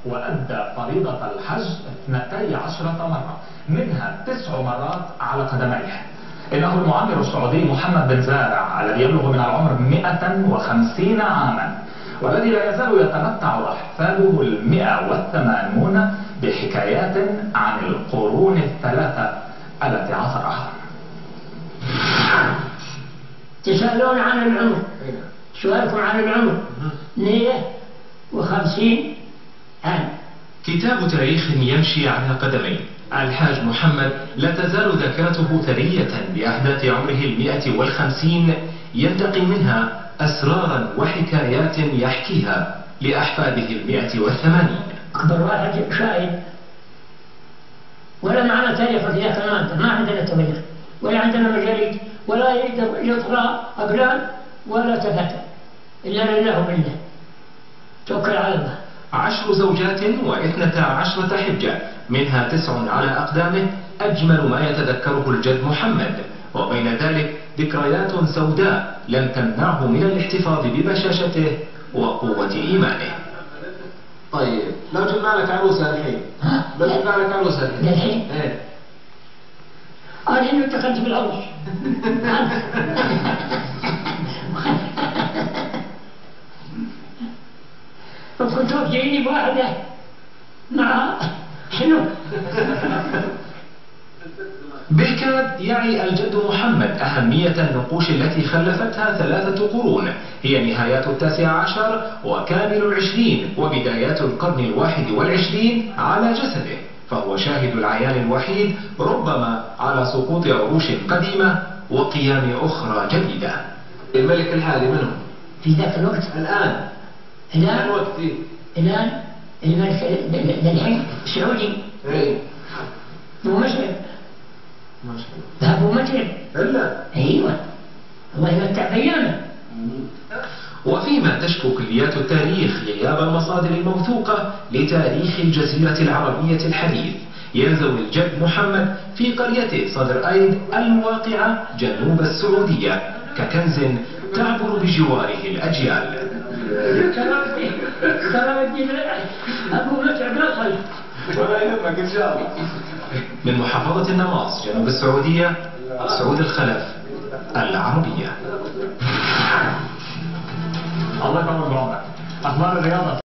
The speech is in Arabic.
وأدى فريضة الحج 12 مرة، منها 9 مرات على قدميه. إنه المعمر السعودي محمد بن زارع الذي يبلغ من العمر 150 عاما، والذي لا يزال يتمتع أحفاده 180 بحكايات عن القرون الثلاثة التي عاصرها. تسألون عن العمر، سؤالكم عن العمر 150 عام. كتاب تاريخ يمشي على قدمين. الحاج محمد لا تزال ذاكرته ثرية بأحداث عمره 150، ينتقي منها أسرارا وحكايات يحكيها لأحفاده 180. أكبر واحد شاهد، ولا معنا تاريخ في ذاك المادة، ما عندنا تاريخ ولا عندنا مجاليد ولا يقرأ أقلام ولا تفتى إلا لله بالله، توكل على الله. 10 زوجات و12 حجة، منها 9 على أقدامه، أجمل ما يتذكره الجد محمد، وبين ذلك ذكريات سوداء لم تمنعه من الاحتفاظ ببشاشته وقوة إيمانه. طيب لو جبنا لك عروسة الحين، لو جبنا لك عروسة الحين؟ ايه؟ أنا إنه دخلت بالعروس. وكنت جايني بواحدة مع شنو؟ بالكاد يعي الجد محمد أهمية النقوش التي خلفتها 3 قرون، هي نهايات 19 وكامل 20 وبدايات القرن 21 على جسده، فهو شاهد العيان الوحيد ربما على سقوط عروش قديمة وقيام أخرى جديدة. الملك الحالي منهم في ذاك الوقت؟ الآن الوقت الآن الملك للحين سعودي. ايه أبو مشرب. ما شاء الله. أبو مشرب. إلا أيوة، الله يمتع بأيامه. وفيما تشكو كليات التاريخ غياب المصادر الموثوقة لتاريخ الجزيرة العربية الحديث، ينزوي الجد محمد في قريته صدر أيد الواقعة جنوب السعودية ككنز تعبر بجواره الأجيال. كرامتي أبو مشرب نصل. ولا يهمك إن شاء الله. من محافظة النماص جنوب السعودية، سعود الخلف، العربية. الله يطول بعمرك. أخبار الرياضة